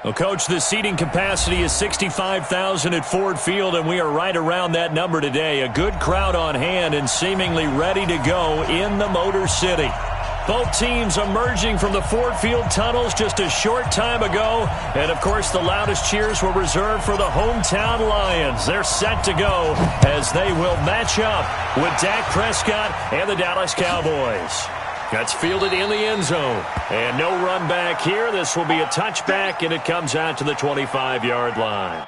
Well, Coach, the seating capacity is 65,000 at Ford Field, and we are right around that number today. A good crowd on hand and seemingly ready to go in the Motor City. Both teams emerging from the Ford Field tunnels just a short time ago. And, of course, the loudest cheers were reserved for the hometown Lions. They're set to go as they will match up with Dak Prescott and the Dallas Cowboys. That's fielded in the end zone. And no run back here. This will be a touchback, and it comes out to the 25-yard line.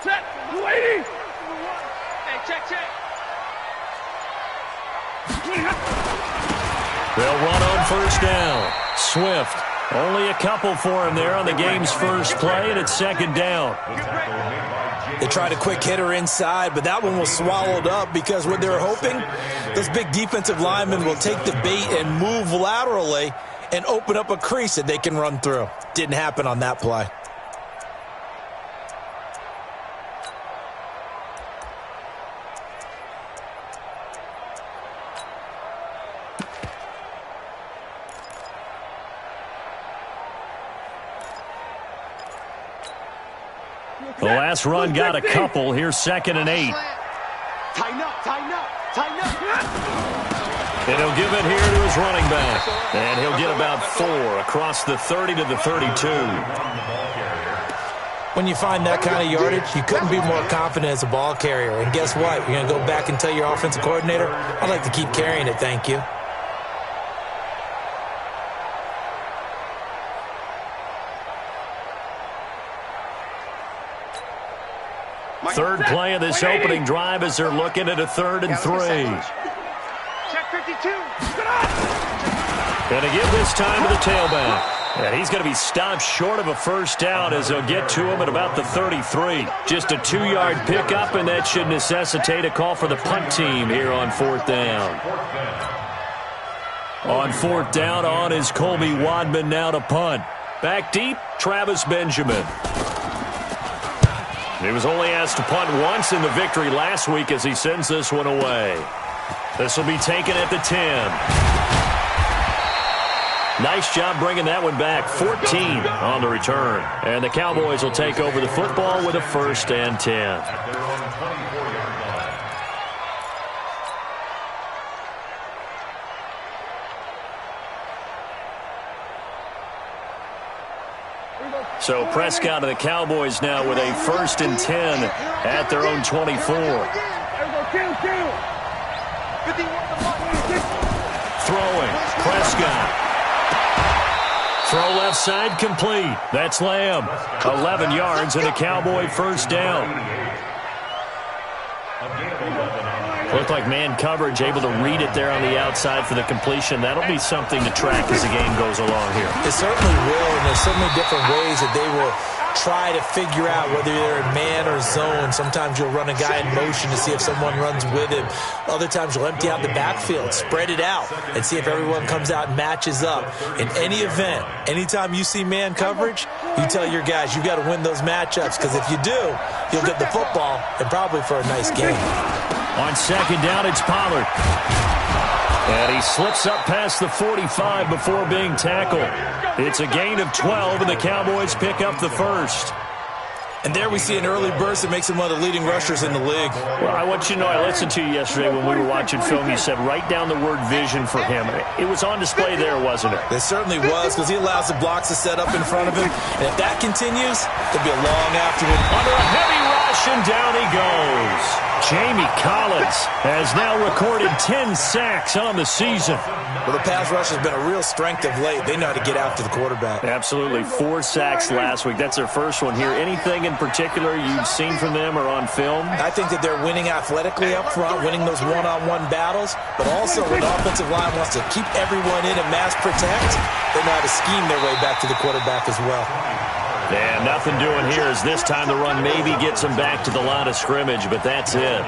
Check, ladies. Hey, check. They'll run on first down. Swift. Only a couple for him there on the game's first play, and it's second down. They tried a quick hitter inside, but that one was swallowed up because what they're hoping, those big defensive linemen will take the bait and move laterally and open up a crease that they can run through. Didn't happen on that play. The last run got a couple. Here's 2nd and 8. Tighten up. And he'll give it here to his running back. And he'll get about 4 across the 30 to the 32. When you find that kind of yardage, you couldn't be more confident as a ball carrier. And guess what? You're going to go back and tell your offensive coordinator, I'd like to keep carrying it, thank you. Third play of this opening drive as they're looking at a 3rd and 3. Check 52. Going to give this time to the tailback. And he's going to be stopped short of a first down as they'll get to him at about the 33. Just a 2-yard pickup, and that should necessitate a call for the punt team here on 4th down. On 4th down, on is Colby Wadman now to punt. Back deep, Travis Benjamin. He was only asked to punt once in the victory last week as he sends this one away. This will be taken at the 10. Nice job bringing that one back. 14 on the return. And the Cowboys will take over the football with a 1st and 10. So Prescott and the Cowboys now with a 1st and 10 at their own 24. Throwing, Prescott. Throw left side complete. That's Lamb. 11 yards and a Cowboy first down. Looked like man coverage, able to read it there on the outside for the completion. That'll be something to track as the game goes along here. It certainly will, and there's so many different ways that they will try to figure out whether they're in man or zone. Sometimes you'll run a guy in motion to see if someone runs with him. Other times you'll empty out the backfield, spread it out, and see if everyone comes out and matches up. In any event, anytime you see man coverage, you tell your guys you've got to win those matchups, because if you do, you'll get the football and probably for a nice game. On second down, it's Pollard. And he slips up past the 45 before being tackled. It's a gain of 12, and the Cowboys pick up the first. And there we see an early burst that makes him one of the leading rushers in the league. Well, I want you to know, I listened to you yesterday when we were watching film. You said write down the word vision for him. It was on display there, wasn't it? It certainly was, because he allows the blocks to set up in front of him. And if that continues, there'll be a long afternoon. Under a heavy rush, and down he goes. Jamie Collins has now recorded 10 sacks on the season. Well, the pass rush has been a real strength of late. They know how to get after the quarterback. Absolutely. 4 sacks last week. That's their first one here. Anything in particular you've seen from them or on film? I think that they're winning athletically up front, winning those one-on-one battles, but also when the offensive line wants to keep everyone in and mass protect, they know how to scheme their way back to the quarterback as well. And nothing doing here as this time the run maybe gets him back to the line of scrimmage, but that's it.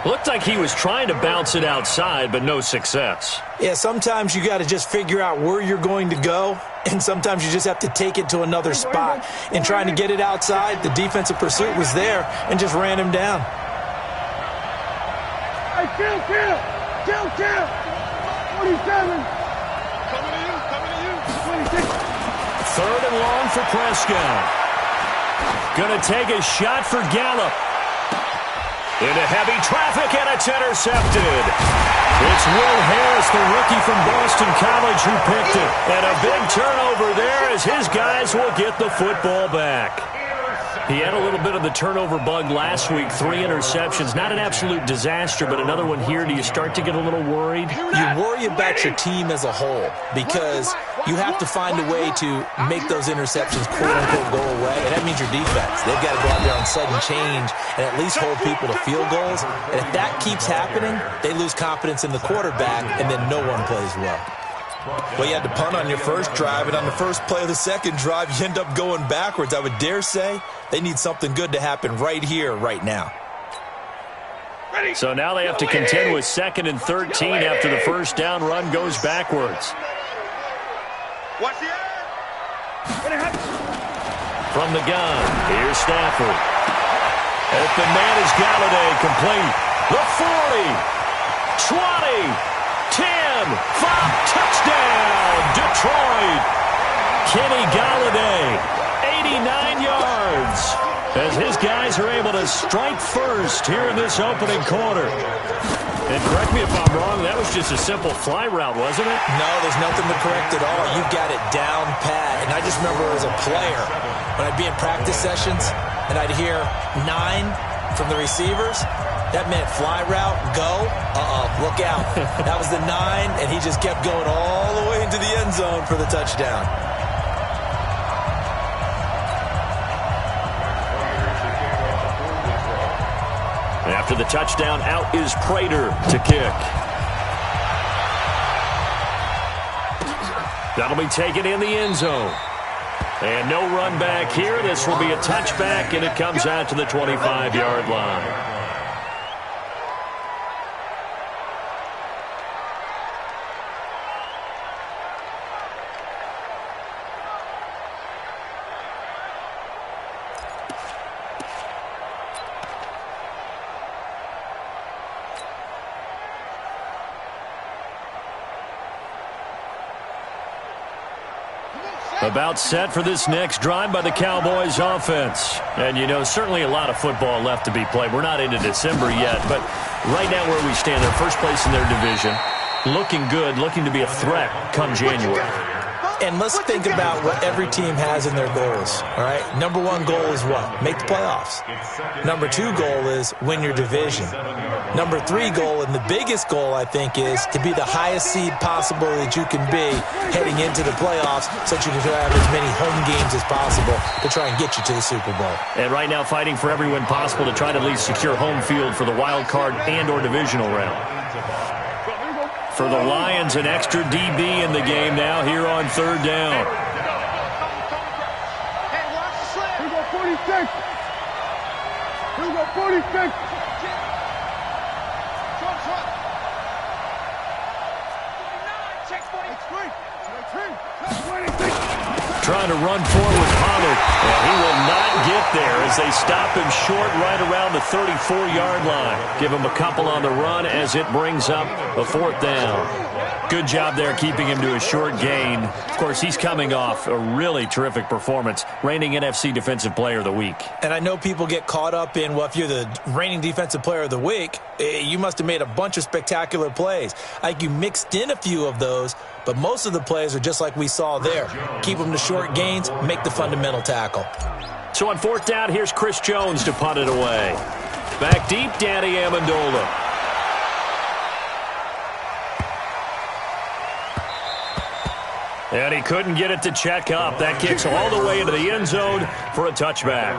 Looked like he was trying to bounce it outside, but no success. Yeah, sometimes you got to just figure out where you're going to go, and sometimes you just have to take it to another spot. In trying to get it outside, the defensive pursuit was there and just ran him down. Hey, kill! 27. Coming to you. 26. Third and long for Prescott. Gonna take a shot for Gallup. Into heavy traffic, and it's intercepted. It's Will Harris, the rookie from Boston College, who picked it. And a big turnover there as his guys will get the football back. He had a little bit of the turnover bug last week, 3 interceptions. Not an absolute disaster, but another one here. Do you start to get a little worried? You worry about your team as a whole because you have to find a way to make those interceptions, quote-unquote, go away. And that means your defense. They've got to go out there on sudden change and at least hold people to field goals. And if that keeps happening, they lose confidence in the quarterback, and then no one plays well. Well, you had to punt on your first drive, and on the first play of the second drive, you end up going backwards. I would dare say they need something good to happen right here, right now. So now they have to contend with 2nd and 13 after the first down run goes backwards. From the gun, here's Stafford. Open man is Galladay, complete. The 40, 20, 10, 5, touchdown, Detroit. Kenny Galladay, 89 yards, as his guys are able to strike first here in this opening quarter. And correct me if I'm wrong, that was just a simple fly route, wasn't it? No, there's nothing to correct at all. You've got it down pat. And I just remember as a player, when I'd be in practice sessions and I'd hear 9 from the receivers, that meant fly route, go, look out. That was the 9, and he just kept going all the way into the end zone for the touchdown. After the touchdown, out is Prater to kick. That'll be taken in the end zone. And no run back here. This will be a touchback, and it comes out to the 25-yard line. About set for this next drive by the Cowboys offense. And, you know, certainly a lot of football left to be played. We're not into December yet, but right now where we stand, they're first place in their division. Looking good, looking to be a threat come January. And let's think about what every team has in their goals, all right? Number 1 goal is what? Make the playoffs. Number 2 goal is win your division. Number 3 goal, and the biggest goal, I think, is to be the highest seed possible that you can be heading into the playoffs so that you can have as many home games as possible to try and get you to the Super Bowl. And right now fighting for every win possible to try to at least secure home field for the wild card and or divisional round. For the Lions, an extra DB in the game now here on 3rd down. 46. Here we go, 46. Trying to run forward, Pollard. And he will not get there as they stop him short right around the 34-yard line. Give him a couple on the run as it brings up a 4th down. Good job there keeping him to a short gain. Of course, he's coming off a really terrific performance, reigning NFC Defensive Player of the Week. And I know people get caught up in, well, if you're the reigning Defensive Player of the Week, you must have made a bunch of spectacular plays. I think you mixed in a few of those, but most of the plays are just like we saw there. Keep them to short gains, make the fundamental tackle. So on 4th down, here's Chris Jones to punt it away. Back deep, Danny Amendola. And he couldn't get it to check up. That kicks all the way into the end zone for a touchback.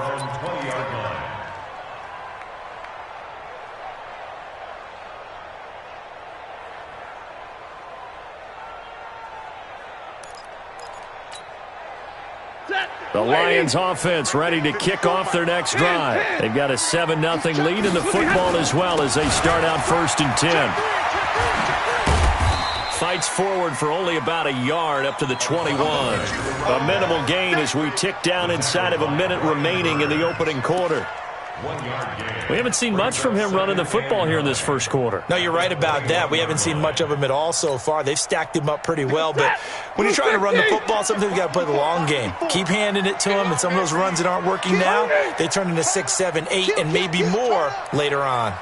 The Lions offense ready to kick off their next drive. They've got a 7-0 lead in the football as well as they start out 1st and 10. Fights forward for only about a yard up to the 21. A minimal gain as we tick down inside of a minute remaining in the opening quarter. We haven't seen much from him running the football here in this first quarter. No, you're right about that. We haven't seen much of him at all so far. They've stacked him up pretty well, but when you're trying to run the football, sometimes you got to play the long game. Keep handing it to him, and some of those runs that aren't working now, they turn into 6, 7, 8, and maybe more later on.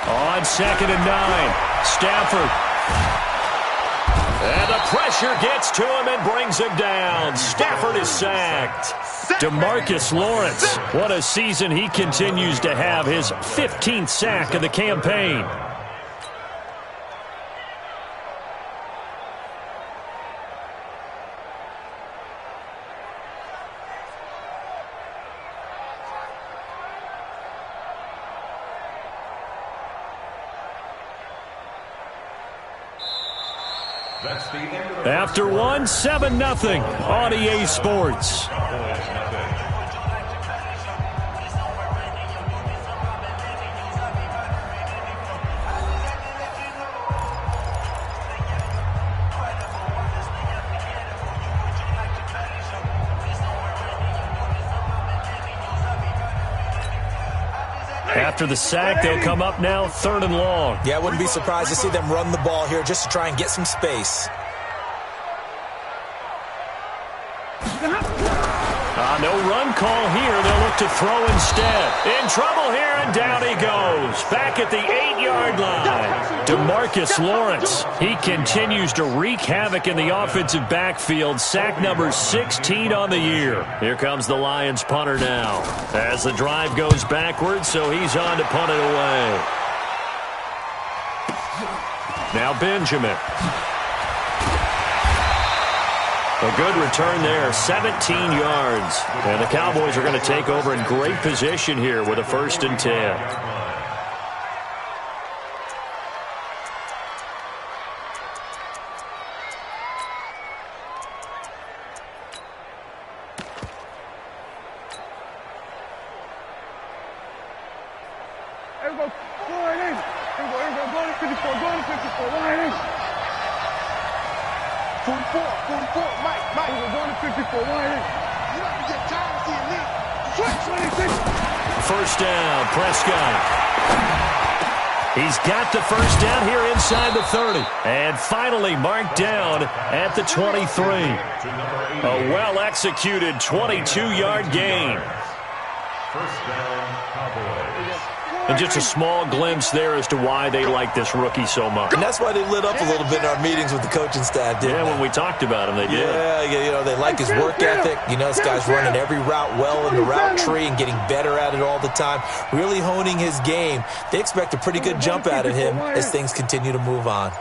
On 2nd and 9, Stafford. And the pressure gets to him and brings him down. Stafford is sacked. DeMarcus Lawrence, what a season he continues to have, his 15th sack of the campaign. After one, 7-0 on EA Sports. After the sack, they'll come up now 3rd and long. Yeah, I wouldn't be surprised to see them run the ball here just to try and get some space. No run call here. They'll look to throw instead. In trouble here, and down he goes. Back at the 8-yard line. DeMarcus Lawrence. He continues to wreak havoc in the offensive backfield. Sack number 16 on the year. Here comes the Lions punter now. As the drive goes backwards, so he's on to punt it away. Now Benjamin. A good return there, 17 yards. And the Cowboys are going to take over in great position here with a 1st and 10. Everybody, go right in. Everybody, go to 54, go to 54, right in. 44, Mike. We're going to 54, right in. You have to get time to see a lead. 26. 1st down, Prescott. He's got the 1st down here inside the 30. And finally marked down at the 23. A well-executed 22-yard gain. 1st down, Cowboys. And just a small glimpse there as to why they like this rookie so much. And that's why they lit up a little bit in our meetings with the coaching staff, didn't they? When we talked about him, they did. Yeah, you know, they like his work ethic. You know, this guy's running every route well in the route tree and getting better at it all the time, really honing his game. They expect a pretty good jump out of him as things continue to move on.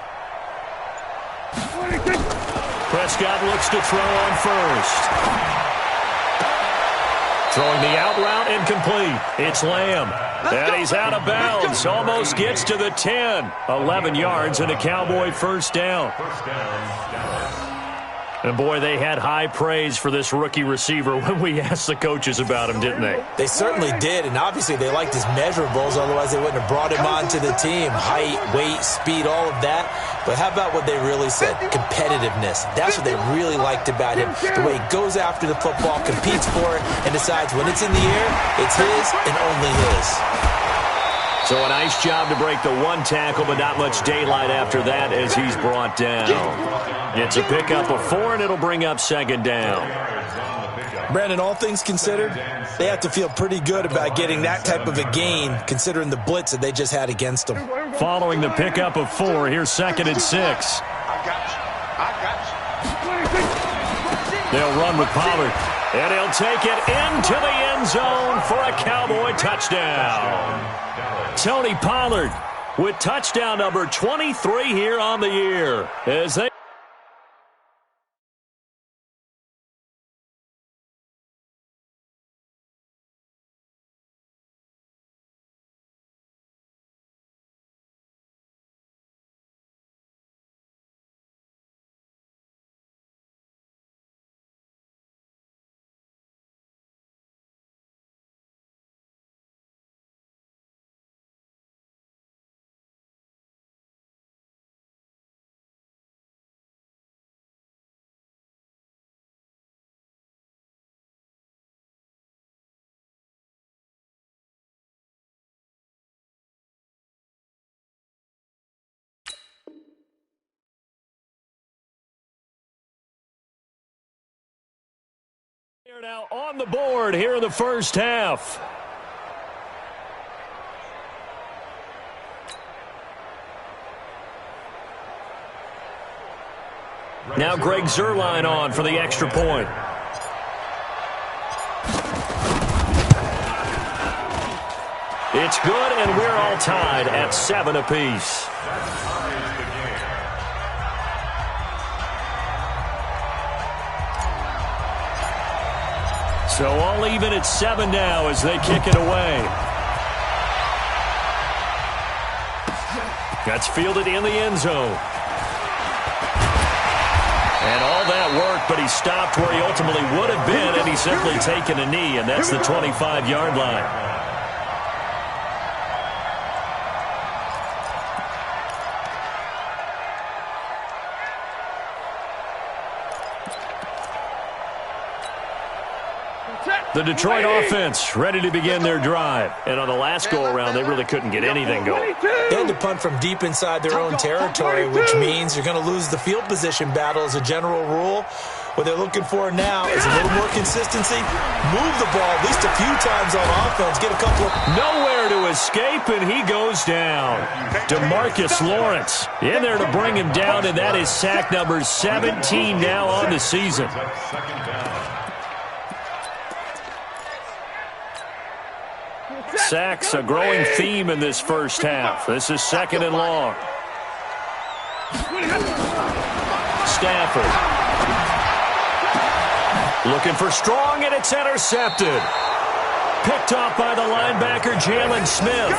Prescott looks to throw on 1st. Throwing the out route incomplete. It's Lamb. And he's out of bounds. Almost gets to the 10. 11 yards and a Cowboy 1st down. And, boy, they had high praise for this rookie receiver when we asked the coaches about him, didn't they? They certainly did, and obviously they liked his measurables. Otherwise, they wouldn't have brought him onto the team. Height, weight, speed, all of that. But how about what they really said? Competitiveness. That's what they really liked about him. The way he goes after the football, competes for it, and decides when it's in the air, it's his and only his. So a nice job to break the one tackle, but not much daylight after that as he's brought down. It's a pickup of 4, and it'll bring up second down. Brandon, all things considered, they have to feel pretty good about getting that type of a gain, considering the blitz that they just had against them. Following the pickup of 4, here's 2nd and 6. I got you. They'll run with Pollard, and he'll take it into the end zone for a Cowboy touchdown. Tony Pollard with touchdown number 23 here on the year as they are now on the board here in the first half. Now Greg Zuerlein on for the extra point. It's good, and we're all tied at 7 apiece. So all even at 7 now as they kick it away. That's fielded in the end zone. And all that work, but he stopped where he ultimately would have been, and he's simply taken a knee, and that's the 25-yard line. The Detroit offense ready to begin their drive. And on the last go-around, they really couldn't get anything going. They had to punt from deep inside their own territory, which means you're going to lose the field position battle as a general rule. What they're looking for now is a little more consistency. Move the ball at least a few times on offense. Get a couple of... Nowhere to escape, and he goes down. DeMarcus Lawrence in there to bring him down, and that is sack number 17 now on the season. Sacks, a growing theme in this first half. This is 2nd and long. Stafford. Looking for Strong, and it's intercepted. Picked off by the linebacker, Jalen Smith.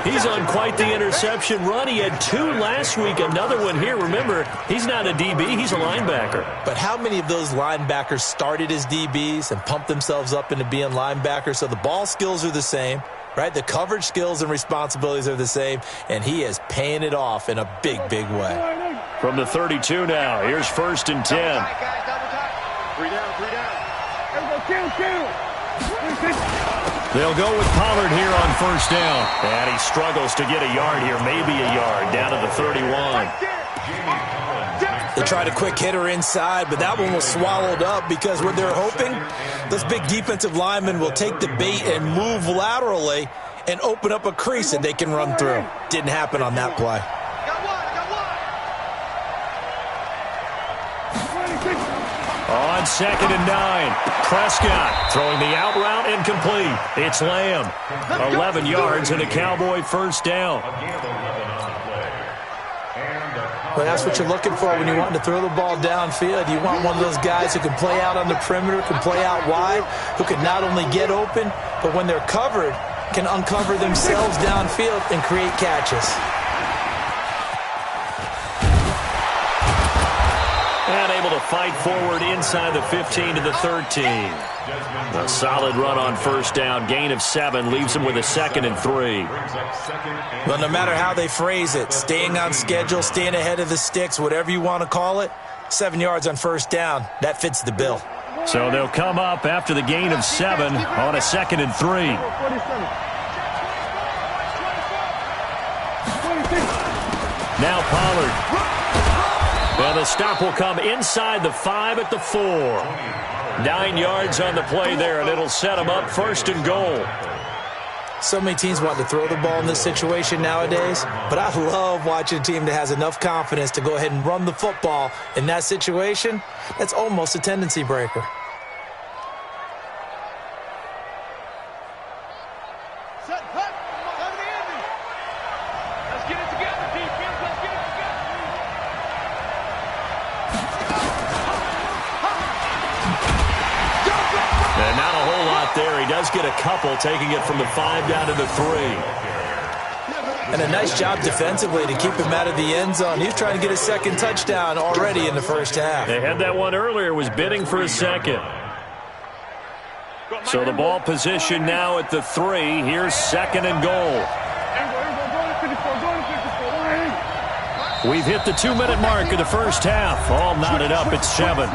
He's on quite the interception run. He had 2 last week, another one here. Remember, he's not a DB, he's a linebacker. But how many of those linebackers started as DBs and pumped themselves up into being linebackers? So the ball skills are the same, right? The coverage skills and responsibilities are the same, and he is paying it off in a big, big way. From the 32 now, here's 1st and 10. 3 down. They'll go with Pollard here on 1st down. And he struggles to get a yard here, maybe a yard, down to the 31. They tried a quick hitter inside, but that one was swallowed up because what they're hoping, those big defensive linemen will take the bait and move laterally and open up a crease that they can run through. Didn't happen on that play. On 2nd and 9, Prescott throwing the out route incomplete. It's Lamb. 11 yards and a Cowboy 1st down. Well, that's what you're looking for when you want to throw the ball downfield. You want one of those guys who can play out on the perimeter, can play out wide, who can not only get open, but when they're covered, can uncover themselves downfield and create catches. And able to fight forward inside the 15 to the 13. A solid run on first down. Gain of 7 leaves them with a 2nd and 3. Well, no matter how they phrase it, staying on schedule, staying ahead of the sticks, whatever you want to call it, 7 yards on first down, that fits the bill. So they'll come up after the gain of 7 on a 2nd and 3. Now Pollard. Well, the stop will come inside the 5 at the 4. 9 yards on the play there, and it'll set them up 1st and goal. So many teams want to throw the ball in this situation nowadays, but I love watching a team that has enough confidence to go ahead and run the football. In that situation, that's almost a tendency breaker. Get a couple, taking it from the 5 down to the 3. And a nice job defensively to keep him out of the end zone. He's trying to get a 2nd touchdown already in the first half. They had that one earlier, was bidding for a 2nd. So the ball position now at the 3. Here's 2nd and goal. We've hit the 2-minute mark of the first half. All knotted up at 7.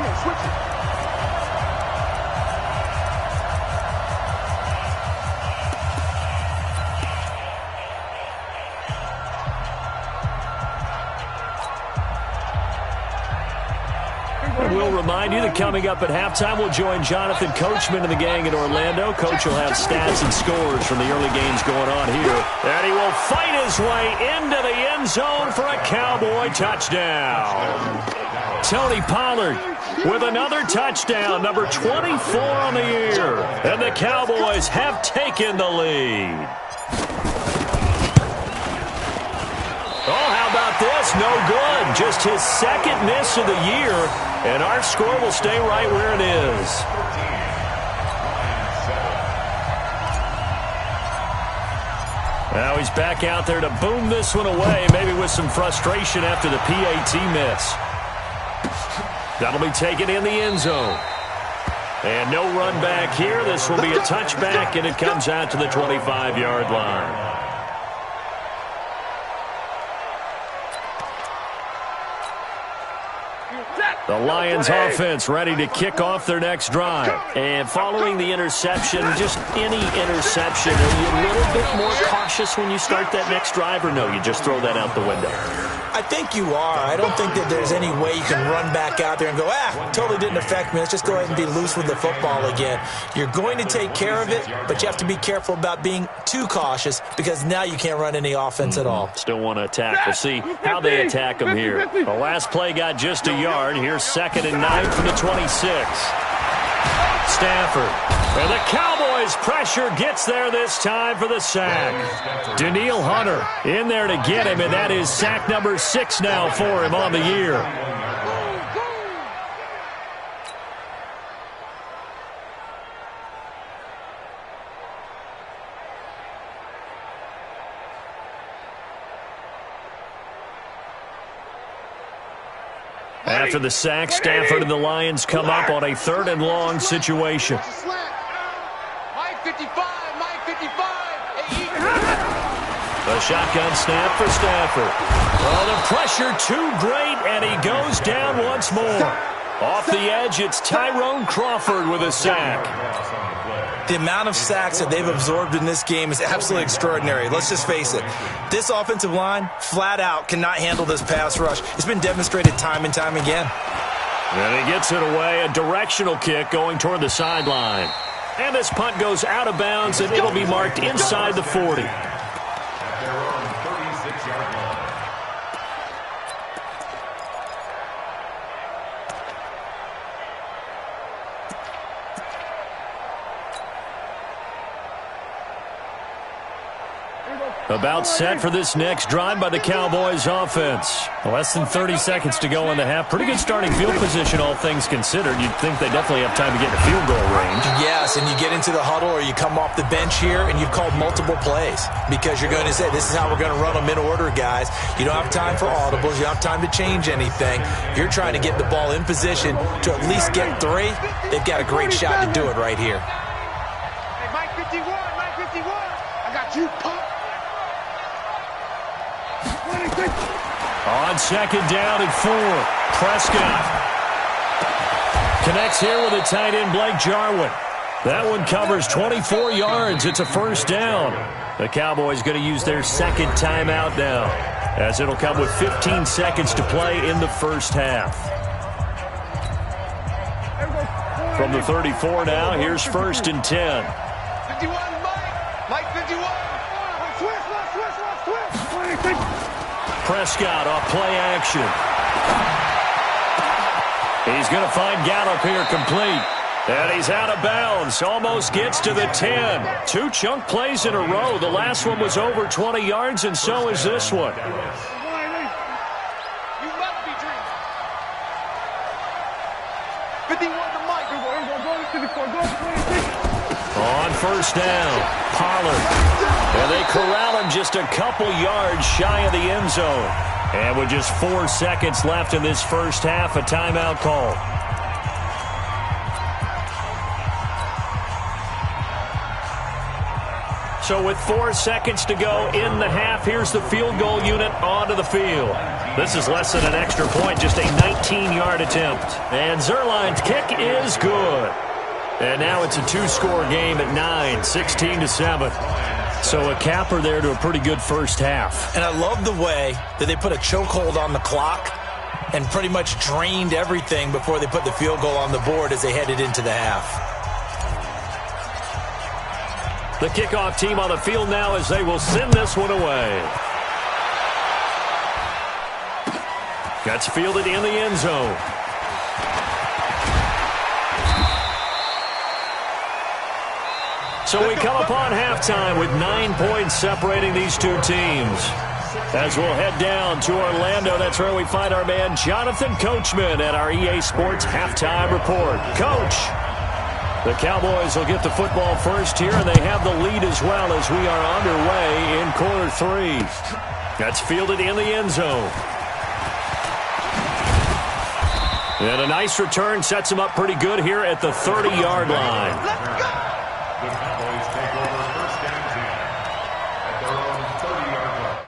We'll remind you that coming up at halftime, we'll join Jonathan Coachman and the gang in Orlando. Coach will have stats and scores from the early games going on here. And he will fight his way into the end zone for a Cowboy touchdown. Tony Pollard with another touchdown, number 24 on the year. And the Cowboys have taken the lead. Oh, how about this? No good. Just his 2nd miss of the year. And our score will stay right where it is. Now he's back out there to boom this one away, maybe with some frustration after the PAT miss. That'll be taken in the end zone. And no run back here. This will be a touchback, and it comes out to the 25-yard line. The Lions offense ready to kick off their next drive. And following the interception, just any interception, are you a little bit more cautious when you start that next drive, or no, you just throw that out the window? I think you are. I don't think that there's any way you can run back out there and go, totally didn't affect me. Let's just go ahead and be loose with the football again. You're going to take care of it, but you have to be careful about being too cautious because now you can't run any offense at all. Still want to attack. We'll see how they attack them here. The last play got just a yard. Here's 2nd and 9 from the 26. Stafford. And the Cowboys pressure gets there this time for the sack. Danielle Hunter in there to get him, and that is sack number 6 now for him on the year. After the sack, Stafford and the Lions come up on a 3rd and long situation. A shotgun snap for Stafford. Oh, the pressure too great, and he goes down once more. Off the edge, it's Tyrone Crawford with a sack. The amount of sacks that they've absorbed in this game is absolutely extraordinary. Let's just face it. This offensive line, flat out, cannot handle this pass rush. It's been demonstrated time and time again. And he gets it away, a directional kick going toward the sideline. And this punt goes out of bounds, and it'll be marked inside the 40. About set for this next drive by the Cowboys offense. Less than 30 seconds to go in the half. Pretty good starting field position, all things considered. You'd think they definitely have time to get to field goal range. Yes, and you get into the huddle or you come off the bench here and you've called multiple plays because you're going to say, this is how we're going to run them in order, guys. You don't have time for audibles. You don't have time to change anything. You're trying to get the ball in position to at least get 3. They've got a great shot to do it right here. Hey, Mike 51, Mike 51. I got you, punk. On second down at 4, Prescott connects here with a tight end, Blake Jarwin. That one covers 24 yards. It's a first down. The Cowboys going to use their second timeout now, as it'll come with 15 seconds to play in the first half. From the 34 now, here's first and 10. 51, Mike 51. Switch. Prescott off play action. He's going to find Gallup here complete. And he's out of bounds. Almost gets to the 10. 2 chunk plays in a row. The last one was over 20 yards, and so is this one. You must be dreaming. 51 to Mike. On first down, Pollard. And they corral him just a couple yards shy of the end zone. And with just 4 seconds left in this first half, a timeout call. So with 4 seconds to go in the half, here's the field goal unit onto the field. This is less than an extra point, just a 19-yard attempt. And Zerline's kick is good. And now it's a 2-score game at 9, 16-7. So a capper there to a pretty good first half. And I love the way that they put a chokehold on the clock and pretty much drained everything before they put the field goal on the board as they headed into the half. The kickoff team on the field now as they will send this one away. Gets fielded in the end zone. So we come upon halftime with 9 points separating these two teams. As we'll head down to Orlando, that's where we find our man Jonathan Coachman at our EA Sports Halftime Report. Coach, the Cowboys will get the football first here, and they have the lead as well as we are underway in quarter 3. That's fielded in the end zone. And a nice return sets him up pretty good here at the 30-yard line. Let's go. The Cowboys take over first and 10 at their own 30-yard line.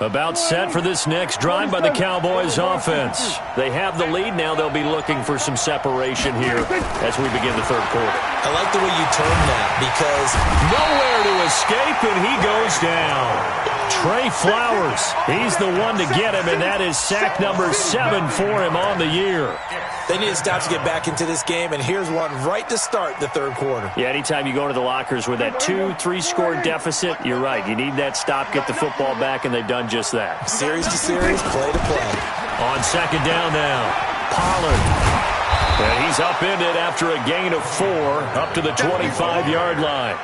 About set for this next drive by the Cowboys offense. They have the lead now. They'll be looking for some separation here as we begin the third quarter. I like the way you term that because Nowhere to escape, and he goes down. Trey Flowers, he's the one to get him, and that is sack number 7 for him on the year. they need to stop to get back into this game, and here's one right to start the third quarter. Yeah, anytime you go to the lockers with that 2-3-score deficit, you're right. You need that stop, get the football back, and they've done just that. Series to series, play to play. On second down now, Pollard. And he's upended after a gain of 4 up to the 25-yard line.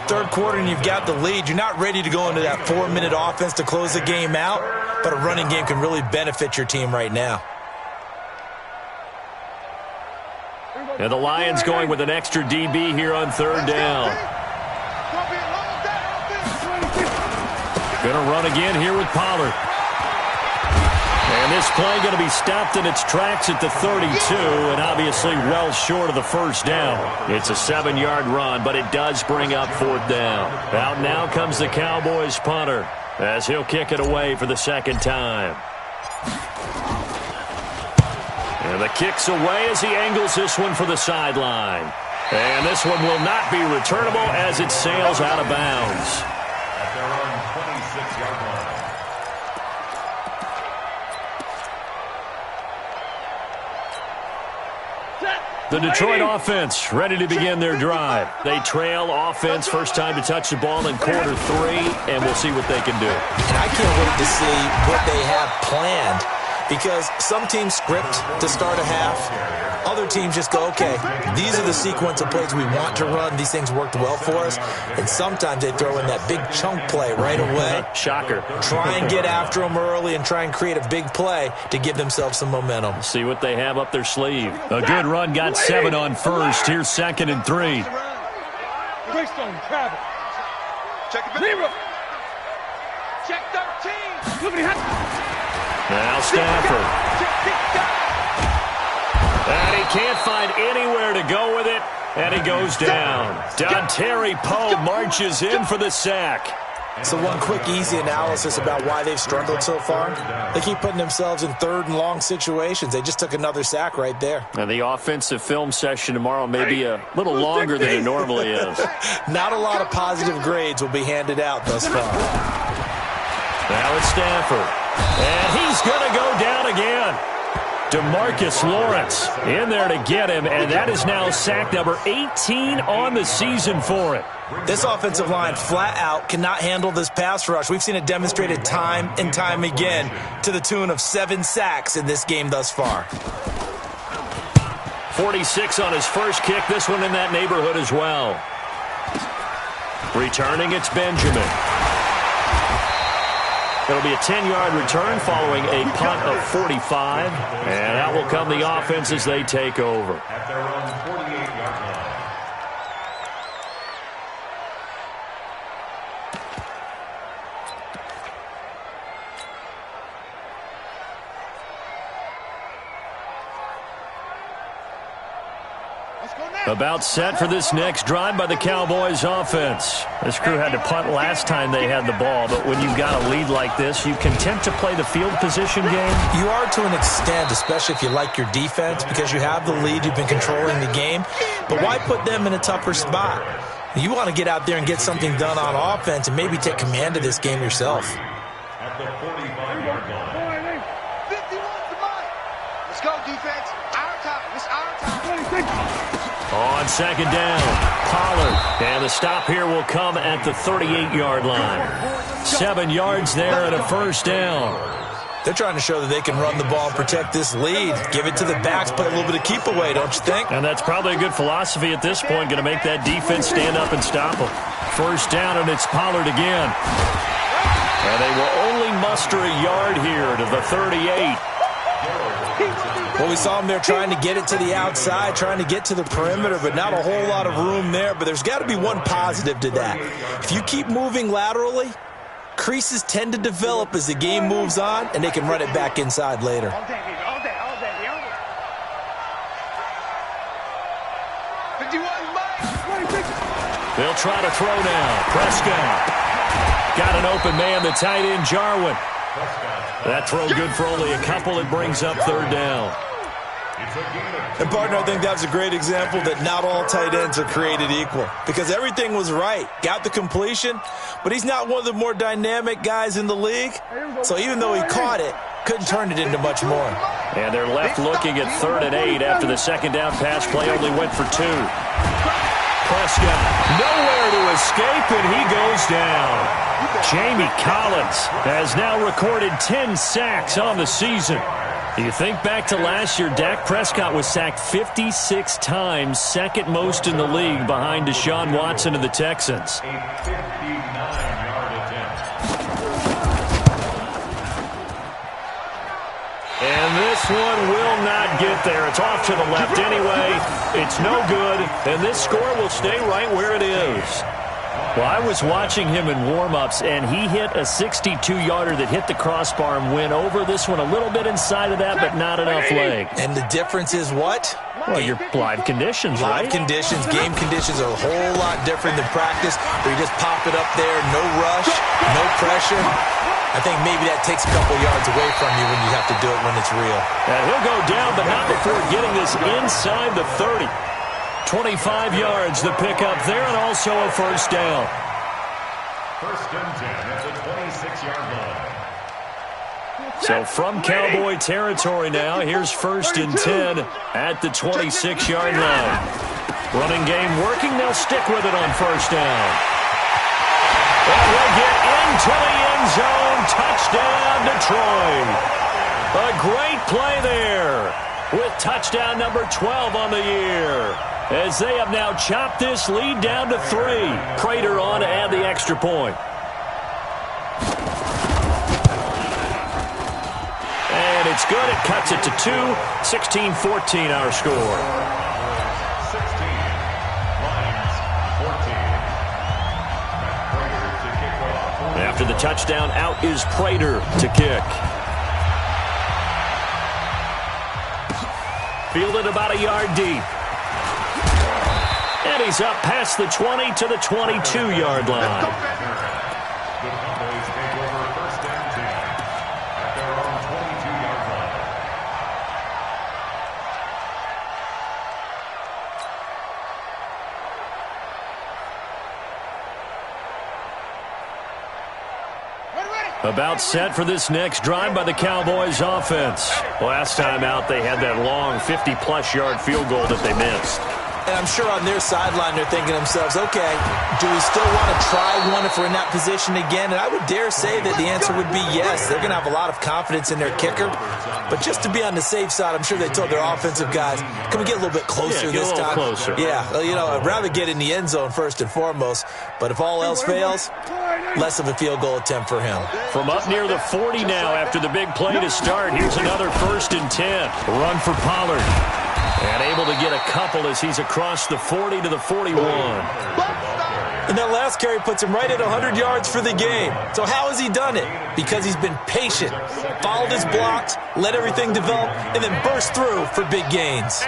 Third quarter and you've got the lead. You're not ready to go into that 4-minute offense to close the game out, but a running game can really benefit your team right now. And the Lions going with an extra DB here on third down. Going to run again here with Pollard. And this play going to be stopped in its tracks at the 32, and obviously well short of the first down. It's a 7-yard run, but it does bring up fourth down. Out now comes the Cowboys punter as he'll kick it away for the second time. And the kick's away as he angles this one for the sideline. And this one will not be returnable as it sails out of bounds. At their own 26-yard line. The Detroit offense ready to begin their drive. They trail offense, first time to touch the ball in quarter 3, and we'll see what they can do. And I can't wait to see what they have planned, because some teams script to start a half. Other teams just go, okay, these are the sequence of plays we want to run. These things worked well for us. And sometimes they throw in that big chunk play right away. Shocker. Try and get after them early and try and create a big play to give themselves some momentum. See what they have up their sleeve. A good run, got 7 on first. Here's 2nd and 3. Greystone, travel. Check it. Zero. Check 13. Now Stafford. And he can't find anywhere to go with it, and he goes down. Dontari Poe marches in for the sack. So one quick, easy analysis about why they've struggled so far. They keep putting themselves in 3rd and long situations. They just took another sack right there. And the offensive film session tomorrow may be a little longer than it normally is. Not a lot of positive grades will be handed out thus far. Now it's Stafford. And he's going to go down again. DeMarcus Lawrence in there to get him, and that is now sack number 18 on the season for it. This offensive line flat out cannot handle this pass rush. We've seen it demonstrated time and time again to the tune of 7 sacks in this game thus far. 46 on his first kick, this one in that neighborhood as well. Returning, it's Benjamin. It'll be a 10-yard return following a punt of 45. And out will come the offense as they take over. At their own 48-yard line. About set for this next drive by the Cowboys offense. This crew had to punt last time they had the ball, but when you've got a lead like this, you can tend to play the field position game. You are to an extent, especially if you like your defense, because you have the lead, you've been controlling the game. But why put them in a tougher spot? You want to get out there and get something done on offense and maybe take command of this game yourself. At the 45-yard line. 51 to mine. Let's go, defense. Our time. It's our time. On 2nd down, Pollard. And the stop here will come at the 38-yard line. 7 yards there and a first down. They're trying to show that they can run the ball and protect this lead. Give it to the backs, play a little bit of keep away, don't you think? And that's probably a good philosophy at this point, going to make that defense stand up and stop them. First down, and it's Pollard again. And they will only muster a yard here to the 38. Well, we saw him there trying to get it to the outside, trying to get to the perimeter, but not a whole lot of room there. But there's got to be one positive to that. If you keep moving laterally, creases tend to develop as the game moves on, and they can run it back inside later. All day. 51 to They'll try to throw now. Prescott. Got an open man, the tight end, Jarwin. That throw good for only a couple. It brings up 3rd down. And, partner, I think that's a great example that not all tight ends are created equal, because everything was right. Got the completion, but he's not one of the more dynamic guys in the league. So even though he caught it, couldn't turn it into much more. And they're left looking at 3rd and 8 after the 2nd down pass play only went for 2. Prescott nowhere to escape, and he goes down. Jamie Collins has now recorded 10 sacks on the season. You think back to last year, Dak Prescott was sacked 56 times, 2nd most in the league behind Deshaun Watson of the Texans. A 59-yard attempt. And this one will not get there. It's off to the left anyway. It's no good, and this score will stay right where it is. Well, I was watching him in warm-ups, and he hit a 62-yarder that hit the crossbar and went over. This one a little bit inside of that, but not enough leg. And the difference is what? Well, your live conditions, right? Live conditions, game conditions are a whole lot different than practice, where you just pop it up there, no rush, no pressure. I think maybe that takes a couple yards away from you when you have to do it when it's real. And he'll go down, but not before getting this inside the 30. 25 yards, the pickup there, and also a first down. 1st and 10 at the 26-yard line. So from Cowboy territory now, here's 1st and 10 at the 26-yard line. Running game working. They'll stick with it on 1st down. And we'll get into the end zone. Touchdown, Detroit. A great play there with touchdown number 12 on the year, as they have now chopped this lead down to 3. Prater on to add the extra point. And it's good. It cuts it to 2. 16-14 our score. 16, Lions 14. After the touchdown, out is Prater to kick. Fielded about a yard deep. And he's up past the 20 to the 22-yard line. The Cowboys take over 1st and 10 at their own 22-yard line. About set for this next drive by the Cowboys offense. Last time out, they had that long 50-plus yard field goal that they missed. And I'm sure on their sideline they're thinking to themselves, okay, do we still want to try one if we're in that position again? And I would dare say that the answer would be yes. They're going to have a lot of confidence in their kicker. But just to be on the safe side, I'm sure they told their offensive guys, can we get a little bit closer this time? Closer. Yeah, well, you know, I'd rather get in the end zone first and foremost. But if all else fails, less of a field goal attempt for him. From up near the 40 now after the big play to start, here's another 1st and 10. Run for Pollard. And able to get a couple as he's across the 40 to the 41. And that last carry puts him right at 100 yards for the game. So how has he done it? Because he's been patient, followed his blocks, let everything develop, and then burst through for big gains.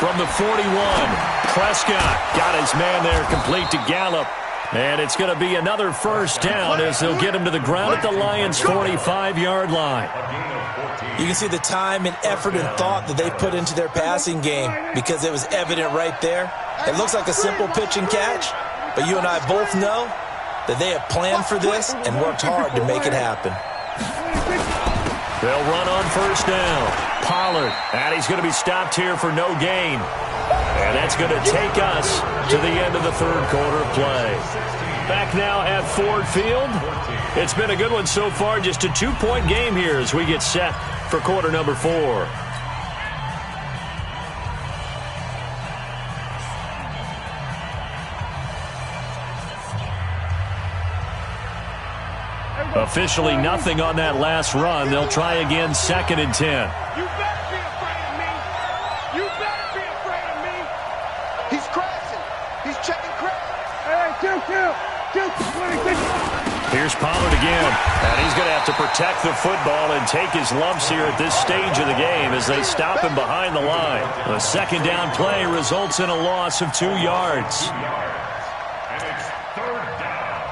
From the 41, Prescott got his man there complete to Gallup. And it's going to be another 1st down as they'll get him to the ground at the Lions' 45-yard line. You can see the time and effort and thought that they put into their passing game because it was evident right there. It looks like a simple pitch and catch, but you and I both know that they have planned for this and worked hard to make it happen. They'll run on 1st down. Pollard, and he's going to be stopped here for no gain. And that's going to take us to the end of the 3rd quarter of play. Back now at Ford Field. It's been a good one so far. Just a 2-point game here as we get set for quarter number 4. Officially nothing on that last run. They'll try again 2nd and 10. You better be afraid of me. You better be afraid of me. He's crashing. He's checking crash. Hey, kill. 26. Here's Pollard again. And he's going to have to protect the football and take his lumps here at this stage of the game as they stop him behind the line. The 2nd down play results in a loss of 2 yards. And it's 3rd down.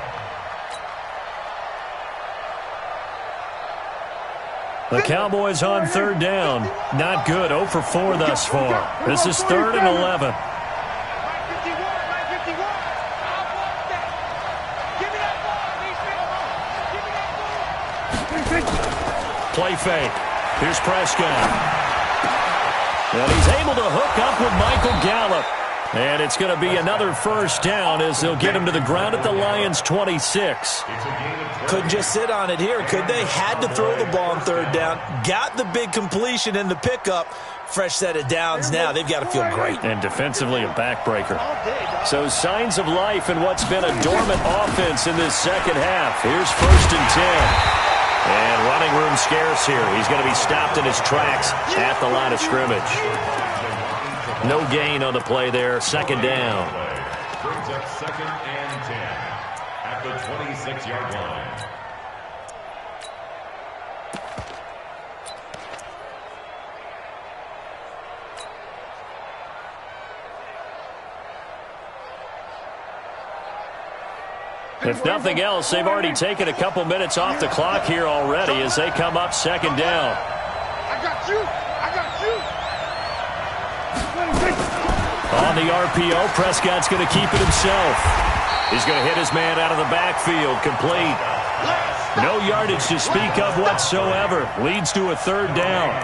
The Cowboys on 3rd down. Not good. 0 for 4 thus far. This is 3rd and 11. Play fake. Here's Prescott. And he's able to hook up with Michael Gallup. And it's going to be another 1st down as they'll get him to the ground at the Lions' 26. Couldn't just sit on it here, could they? Had to throw the ball on 3rd down. Got the big completion in the pickup. Fresh set of downs now. They've got to feel great. And defensively a backbreaker. So signs of life in what's been a dormant offense in this 2nd half. Here's 1st and 10. And running room scarce here. He's going to be stopped in his tracks at the line of scrimmage. No gain on the play there. 2nd down. Brings up 2nd and 10 at the 26-yard line. If nothing else, they've already taken a couple minutes off the clock here already as they come up 2nd down. I got you. On the RPO, Prescott's going to keep it himself. He's going to hit his man out of the backfield. Complete. No yardage to speak of whatsoever. Leads to a third down.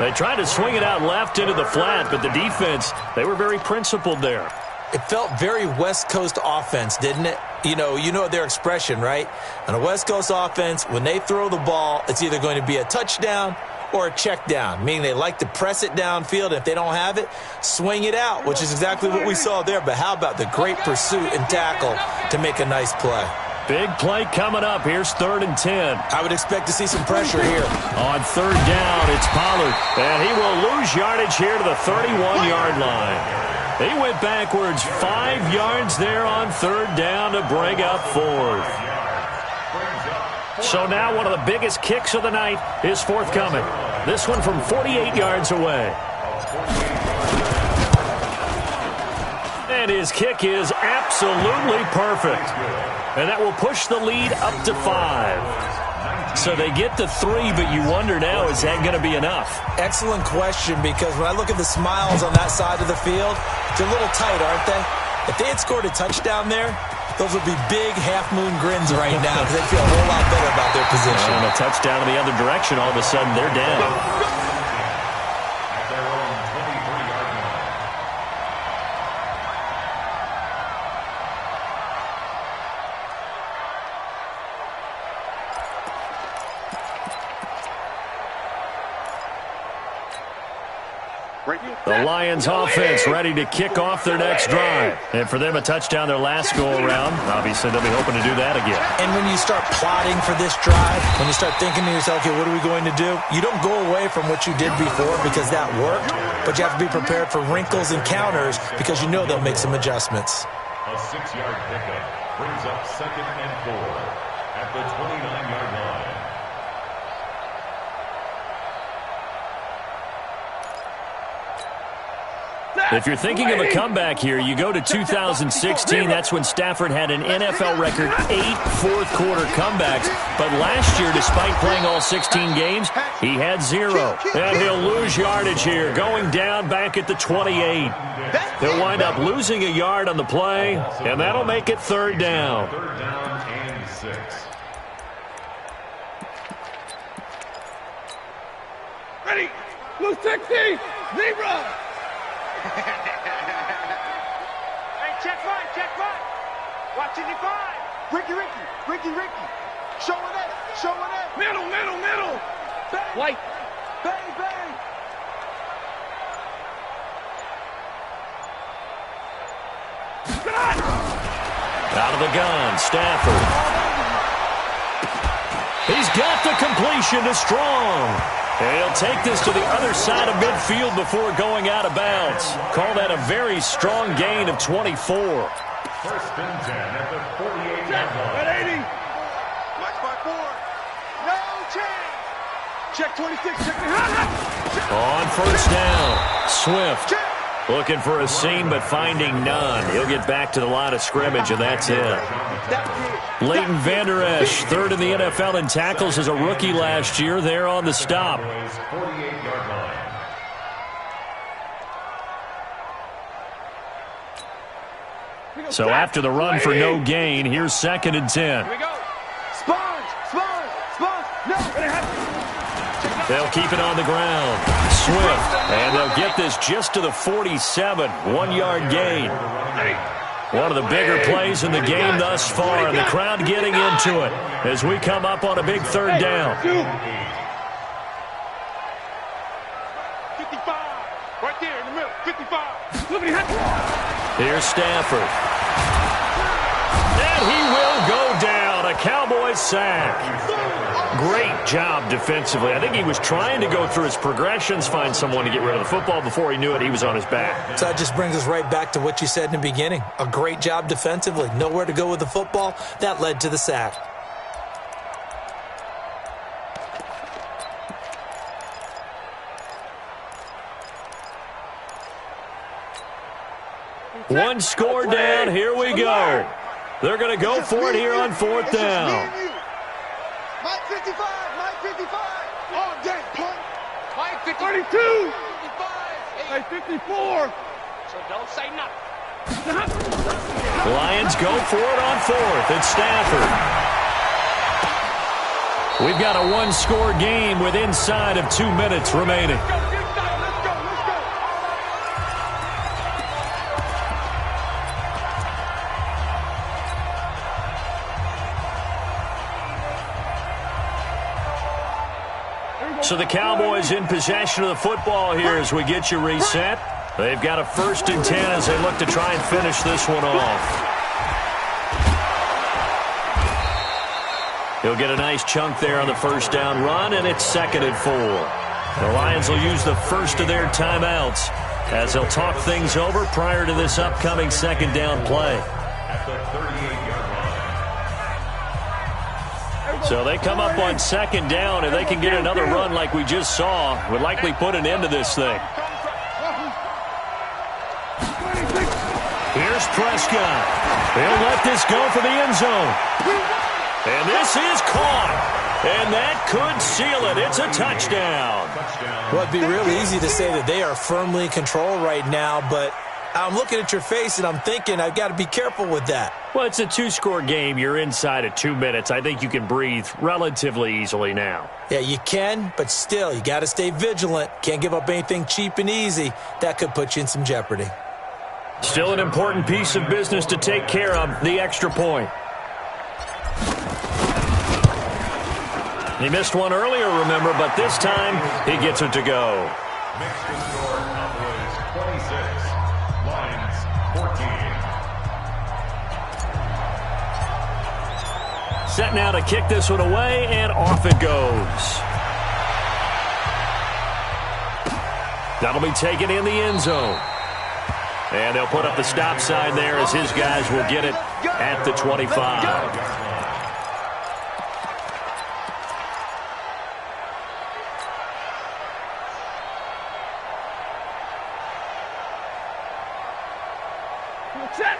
They tried to swing it out left into the flat, but the defense, they were very principled there. It felt very West Coast offense, didn't it? You know their expression, right? On a West Coast offense, when they throw the ball, it's either going to be a touchdown or a check down, meaning they like to press it downfield. And if they don't have it, swing it out, which is exactly what we saw there. But how about the great pursuit and tackle to make a nice play? Big play coming up. Here's 3rd and 10. I would expect to see some pressure here. On 3rd down, it's Pollard. And he will lose yardage here to the 31-yard line. He went backwards 5 yards there on 3rd down to bring up 4th. So now one of the biggest kicks of the night is forthcoming. This one from 48 yards away. And his kick is absolutely perfect. And that will push the lead up to 5. So they get to 3, but you wonder now, is that going to be enough? Excellent question, because when I look at the smiles on that side of the field, they're a little tight, aren't they? If they had scored a touchdown there, those would be big half-moon grins right now because they'd feel a whole lot better about their position. And a touchdown in the other direction, all of a sudden they're down. The Lions offense ready to kick off their next drive. And for them, a touchdown their last go-around. Obviously, they'll be hoping to do that again. And when you start plotting for this drive, when you start thinking to yourself, okay, what are we going to do? You don't go away from what you did before because that worked, but you have to be prepared for wrinkles and counters because you know they'll make some adjustments. A 6-yard pickup brings up 2nd and 4 at the 29-yard line. If you're thinking of a comeback here, you go to 2016. That's when Stafford had an NFL record 8 fourth-quarter comebacks. But last year, despite playing all 16 games, he had 0. And he'll lose yardage here, going down back at the 28. He'll wind up losing a yard on the play, and that'll make it 3rd down. 3rd down and 6. Ready? Blue 60, zebra. Hey, check right. Watching the 5. Ricky. Showing it. Middle. Bang. White. Bang. Out of the gun, Stafford. He's got the completion to Strong. And he'll take this to the other side of midfield before going out of bounds. Call that a very strong gain of 24. 1st and 10 at the 48-yard line. At 80. Watch my 4. No change. Check 26. Check the On 1st down, Swift looking for a seam but finding none. He'll get back to the line of scrimmage, and that's it. Leighton Vander Esch, 3rd in the NFL in tackles as a rookie last year. There on the stop. 48-yard line. So after the run for no gain, here's 2nd and 10. Here we go. Sponge. No. They'll keep it on the ground. Swift, and they'll get this just to the 47, 1-yard gain. One of the bigger plays in the game thus far, and the crowd getting into it as we come up on a big 3rd down. 55. Right there in the middle. 55. Here's Stafford. And he will go down. A Cowboys sack. Great job defensively. I think he was trying to go through his progressions, find someone to get rid of the football. Before he knew it, he was on his back. So that just brings us right back to what you said in the beginning. A great job defensively. Nowhere to go with the football. That led to the sack. One score down. Here we go. They're going to go for it here on 4th down. Mike 55. All day, punt. Mike 32. 55. Hey, 54. So don't say nothing. The Lions go for it on fourth. It's Stafford. We've got a one-score game with inside of 2 minutes remaining. So the Cowboys in possession of the football here as we get you reset. They've got a 1st and 10 as they look to try and finish this one off. He'll get a nice chunk there on the 1st down run, and it's 2nd and 4. The Lions will use the first of their timeouts as they'll talk things over prior to this upcoming 2nd down play. At the 38-yard line. So they come up on 2nd down, and they can get another run like we just saw. Would likely put an end to this thing. Here's Prescott. He'll let this go for the end zone. And this is caught. And that could seal it. It's a touchdown. Well, it'd be real easy to say that they are firmly in control right now, but I'm looking at your face and I'm thinking I've got to be careful with that. Well, it's a 2-score game. You're inside of 2 minutes. I think you can breathe relatively easily now. Yeah, you can, but still, you got to stay vigilant. Can't give up anything cheap and easy. That could put you in some jeopardy. Still an important piece of business to take care of, the extra point. He missed one earlier, remember, but this time he gets it to go. Makes the score Cowboys 26, Lions 14. Set now to kick this one away, and off it goes. That'll be taken in the end zone. And they'll put up the stop sign there as his guys will get it at the 25.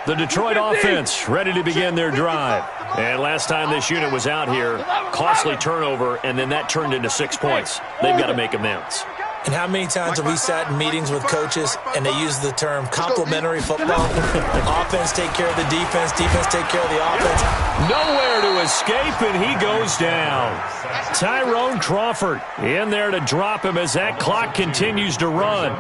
The Detroit offense ready to begin their drive. And last time this unit was out here, costly turnover, and then that turned into 6 points. They've got to make amends. And how many times have we sat in meetings with coaches and they use the term complementary football? Offense take care of the defense, defense take care of the offense. Nowhere to escape, and he goes down. Tyrone Crawford in there to drop him as that clock continues to run.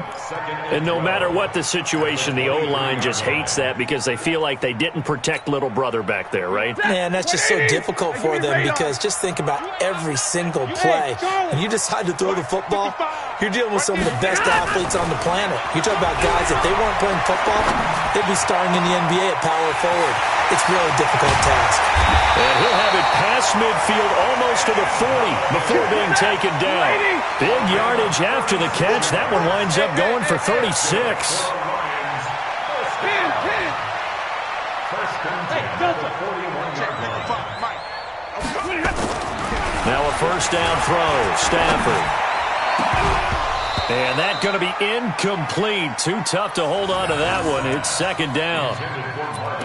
And no matter what the situation, the O-line just hates that because they feel like they didn't protect little brother back there, right? Man, that's just so difficult for them because just think about every single play. When you decide to throw the football, you're dealing with some of the best athletes on the planet. You talk about guys, if they weren't playing football, they'd be starring in the NBA at power forward. It's really a difficult task. And he'll have it past midfield almost to the 40 before being taken down. Big yardage after the catch. That one winds up going for 36. Now a 1st down throw. Stafford. And that's going to be incomplete. Too tough to hold on to that one. It's 2nd down.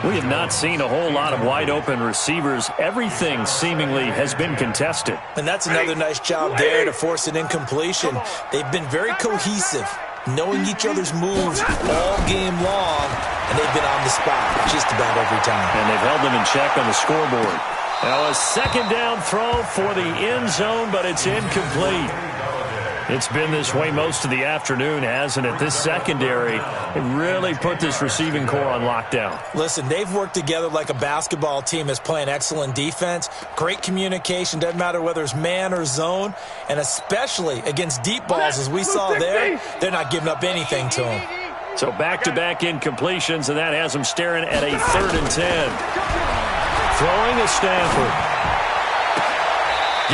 We have not seen a whole lot of wide-open receivers. Everything seemingly has been contested. And that's another nice job there to force an incompletion. They've been very cohesive, knowing each other's moves all game long, and they've been on the spot just about every time. And they've held them in check on the scoreboard. Now a 2nd down throw for the end zone, but it's incomplete. It's been this way most of the afternoon, hasn't it? This secondary, it really put this receiving core on lockdown. Listen, they've worked together like a basketball team that's playing excellent defense. Great communication, doesn't matter whether it's man or zone. And especially against deep balls, as we saw there, they're not giving up anything to them. So back-to-back incompletions, and that has them staring at a 3rd and 10. Throwing a Stafford.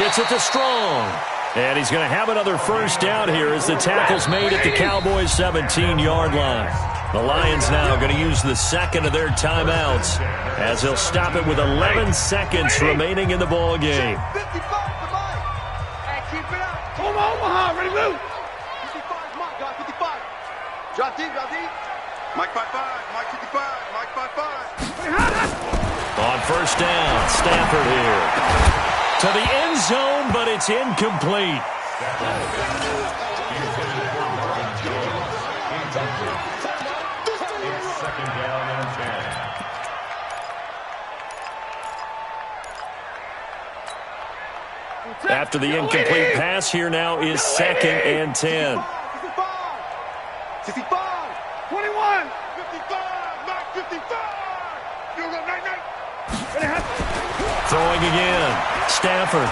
Gets it to Strong. And he's going to have another 1st down here as the tackle's made at the Cowboys' 17-yard line. The Lions now going to use the 2nd of their timeouts as they'll stop it with 11 seconds remaining in the ball game. 55 to Mike. Hey, keep it up. Omaha, ready to move. 55 is Mike, guys, 55. Drop deep, drop deep. Mike 55, Mike 55, Mike 55. On 1st down, Stafford here. To the end zone, but it's incomplete. After the incomplete pass, here now is 2nd and 10. 65, 21, 55, Mac 55. Throwing again. Stafford.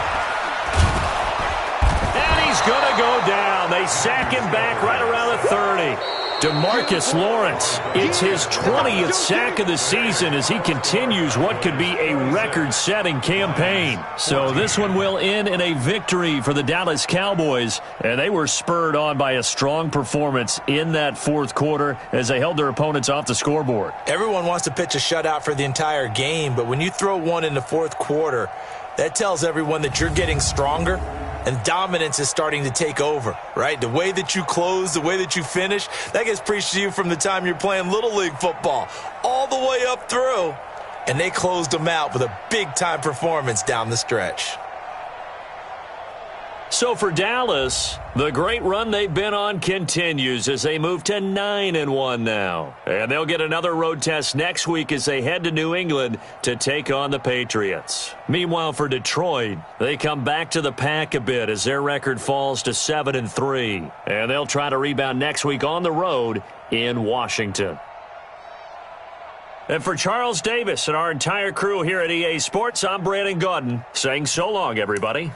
And he's going to go down. They sack him back right around the 30. DeMarcus Lawrence, it's his 20th sack of the season as he continues what could be a record-setting campaign. So this one will end in a victory for the Dallas Cowboys, and they were spurred on by a strong performance in that fourth quarter as they held their opponents off the scoreboard. Everyone wants to pitch a shutout for the entire game, but when you throw one in the fourth quarter, that tells everyone that you're getting stronger. And dominance is starting to take over, right? The way that you close, the way that you finish, that gets preached to you from the time you're playing Little League football all the way up through. And they closed them out with a big-time performance down the stretch. So for Dallas, the great run they've been on continues as they move to 9-1 now. And they'll get another road test next week as they head to New England to take on the Patriots. Meanwhile, for Detroit, they come back to the pack a bit as their record falls to 7-3. And they'll try to rebound next week on the road in Washington. And for Charles Davis and our entire crew here at EA Sports, I'm Brandon Gaudin saying so long, everybody.